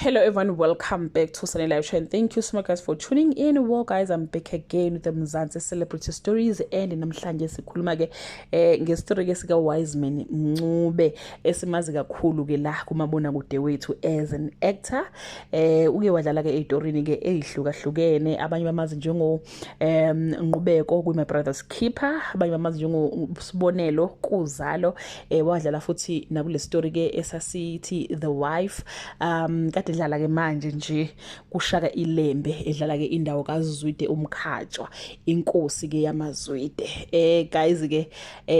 Hello everyone, welcome back to Sunny Live Show and thank you so much guys for tuning in. Well guys, I'm back again with the Mzansi Celebrity Stories and namhlanje sikhuluma ke ngestory ke sika Wiseman Mncube esimazi kakhulu ke la kumabona kude wethu as an actor. Uke wadlala ke ezitorini ke ezihlukahlukene, abanye bamazi njengo Nqubeko ku My Brother's Keeper, abanye bamazi njengo Sibonelo kuZalo, wadlala futhi nakule story ke esasithi The Wife. Kade edlala ke manje nje kuShaka Ilembe, edlala ke indawo kaZwide uMkhatshwa, inkosi ke yamaZwide. Guys ke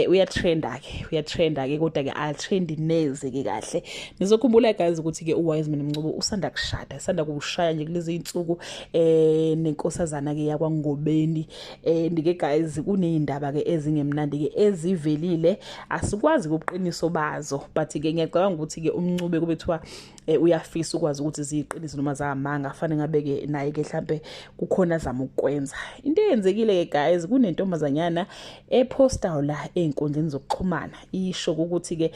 uyatrenda ke kodwa ke atrend neze ke kahle. Nizokhumbula guys ukuthi ke uWiseman Mncube usanda kushada, sanda kushaya nje kulezi insuku nenkosazana ke yakwaNgobeni. Ndike guys kunezindaba ke ezingemnandi ke ezivelile, asikwazi ukuqiniso bazo, but ke ngiyacabanga ukuthi ke uMncube kubethiwa uyafisa ukwazi ukuthi ziqiniso noma zamanga, afanele ngabe ke naye ke mhlambe kukhona zama ukwenza. Into eyenzekile ke guys, kunentombazanyana eposta la einkundleni zokuxhumana isho ukuthi ke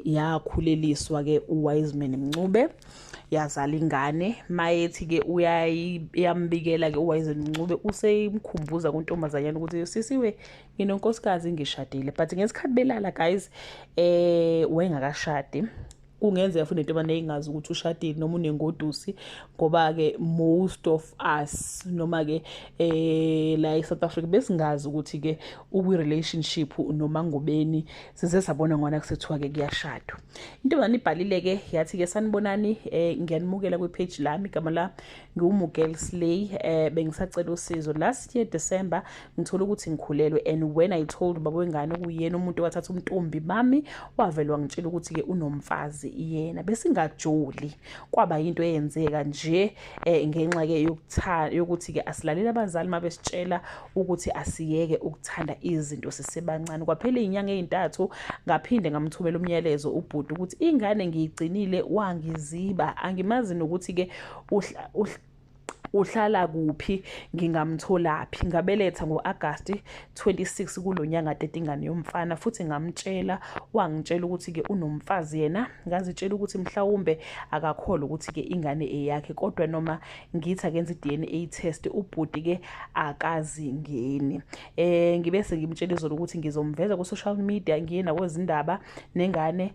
yakhuleliswa ke uWiseman Mncube, yazala ingane. Mayethi ke uyambikela ke uWiseman Mncube useyimkhumbuza kuntombazanyana ukuthi sisiwe nginonkosikazi ngishadile, but ngesikhathi belala guys wayengakashadi. Kungenzeka futhi into abaningazi ukuthi ushadile noma unengodusi, ngoba ke most of us noma ke la eSouth Africa besingazi ukuthi ke ukwi relationship noma Ngobeni size sabona ngwana kusethiwa ke kuyashadwa. Into abanibhalile ke yathi ke sanibonani, ngiyanimukela kwi page lami, igama la ngiwuMugel Slay. Bengisacela usizo last year December, ngithola ukuthi ngikhulelwe, and when I told baba wengane kuyena umuntu wathatha umntombi bami, wavelwa ngitshela ukuthi ke unomfazi yena. Besingajoli, kwaba into eyenzeka nje ngenxa ke yokuthi ke asilalela abazali mabesitshela ukuthi asiyeke ukuthanda izinto sisebancane. Kwaphela izinyanga ezintathu ngaphinde ngamthumela umyalezo ubhuti ukuthi ingane ngiyigcinile, wangiziba, angimazi nokuthi ke uhlala kuphi, ngingamtholaphi. Ngabeletha ngoAugust 26 kulonyanga tete ingane yomfana, futhi ngamtshela, wangitshela ukuthi ke unomfazi yena. Ngazitshela ukuthi mhlawumbe akakholwa ukuthi ke ingane eyakhe, kodwa noma ngithi akenza iDNA test ubhuti ke akazingeni. Ngibese ngimtshela izolo ukuthi ngizomveza ku social media, ngiye nakwezindaba nengane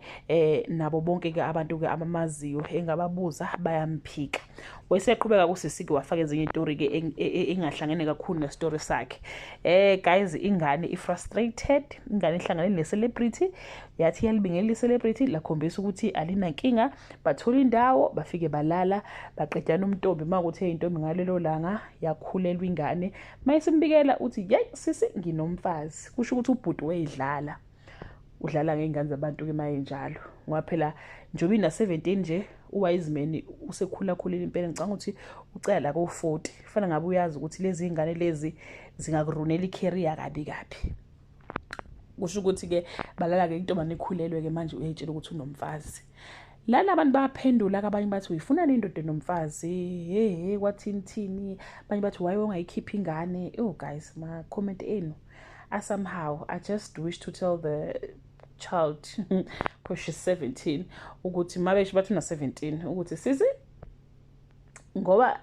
nabo bonke ke abantu ke abamaziyo engababuza bayamphika. Wesiyaqhubeka kusisiki wafaka ezinye istory ke engahlangene kakhulu nestory sakhe. Guys, ingane ifrustrated, ingane ihlangane necelebrity, yathi yalibingela icelebrity lakhombisa ukuthi alinankinga, bathola indawo, bafike balala, baqedana umntombi makuthi intombi ngalelo langa yakhulelwa ingane. Mayisimbikela uthi yey sisi nginomfazi, kusho ukuthi ubhuti wayedlala, udlala ngeingane zabantu ke maye njalo. Ngoba phela njoba ina 17 nje uWiseman usekhula impela, ngicanga ukuthi ucela la ko40. Kufanele ngabe uyazi ukuthi lezi ingane lezi zingakurunela icareer kabi. Kusho ukuthi ke balala ke intombazane ikhulelwe ke manje uyayitshela ukuthi unomfazi. Lana abantu baphendula, abanye bathi uyifuna indoda enomfazi, kwathini, abanye bathi why ungayikhiphi ingane. Oh guys, ma comment enu somehow I just wish to tell the child because she's 17 ukuthi mabeshe bathi una 17 ukuthi sisi ngoba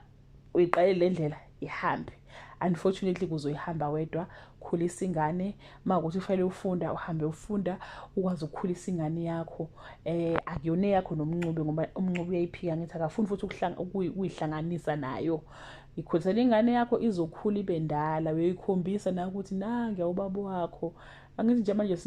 uyiqale le ndlela ihambe. Unfortunately kuzoyihamba wedwa, khulisa ingane. Makuthi ufanele ufunda, uhambe ufunda ukwazi ukukhulisa ingane yakho. Akuyona yakho noMncube, ngoba uMncube uyayiphika ngithi akafuni futhi ukuyihlanganisa nayo. Ikhulisela ingane yakho izokhula ibe ndala, uyikhombisa na ukuthi nangi awubaba wakho. Angithi nje manje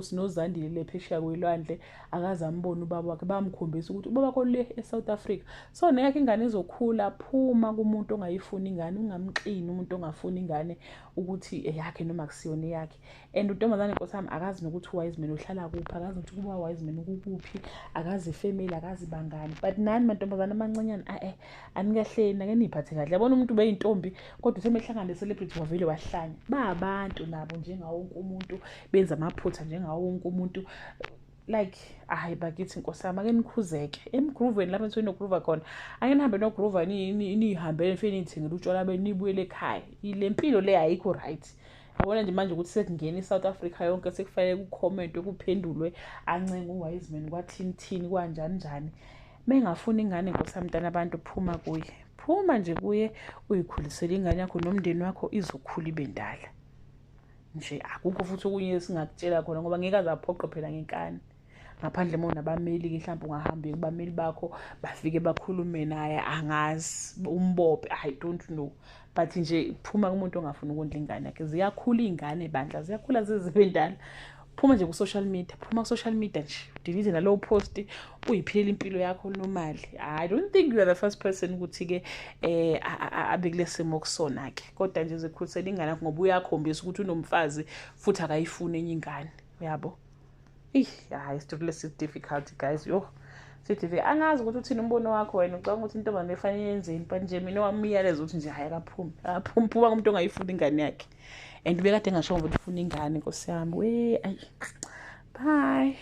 sinozandile lephesheya kwilwandle, akaze ambone ubaba wakhe, bamkhombisa ukuthi ubaba wakho le eSouth Africa. So neyakhe ingane izokhula, phuma kumuntu ongayifuni ingane, ungamqini umuntu ongafuni ingane ukuthi eyakhe noma kusiyona yakhe. And untombazane inkosi yami akazi nokuthi uWiseman uhlala kuphi, akazi ukuthi kuba uWiseman ukuphi, akazi family, akazi bangani. But nani mantombazane amancanyana anikahleni ake niphathe kahle. Yabona umuntu beyintombi kodwa usemehlangana necelebrity wavele wahlanya. Abantu nabo njengawo wonke umuntu, benza amaphutha njengawo wonke umuntu. Like hayi bakithi inkosi yami ake nikhuzeke emgrooveni lapho enithola nogroova khona. Ake nihambe nogroova nihambele nifike nithengele utshwala benibuyele ekhaya. Ile mpilo le ayikho right. Yabona nje manje ukuthi sekungena eSouth Africa yonke sekufanele kucommentwe kuphendulwe ancenge uWiseman kwathini kanjani. Mengafuna ingane nkosamntana abantu phuma kuye. Phuma nje kuye uyikhulisele ingane yakho nomndeni wakho izokhula ibe ndala. Nje akukho futhi okunye esingakutshela khona ngoba ngeke azaphoqe phela ngenkani. Ngaphandle uma unabameli-ke mhlawumbe ungahamba kubameli bakho bafike bakhulume naye angazi umbophe I don't know. But nje phuma kumuntu ongafuni ukondla ingane yakhe. Ziyakhula iy'ngane bandla, ziyakhula zibe ndala. Phuma nje ku-social media, phuma ku-social media nje, delete nalowo post, uyiphilela impilo yakho normally. I don't think you are the first person ukuthi-ke abe kule simo kusona-ke. Kodwa nje zikhulisela ingane yakho ngoba uyakhombisa ukuthi unomfazi futhi akayifuni enye ingane, uyabo? Hayi, isitori lesi difficult guys, difficult. Angazi ukuthi uthini umbono wakho wena, ucabanga ukuthi intombazane efanele yenzeni, but nje mina wamiyaleza ukuthi nje hayi akaphume. Phuma kumuntu ongayifuni ingane yakhe. And bekade ngasho ukuthi ufuna ingane, Nkosi yami. Ayi. Bye.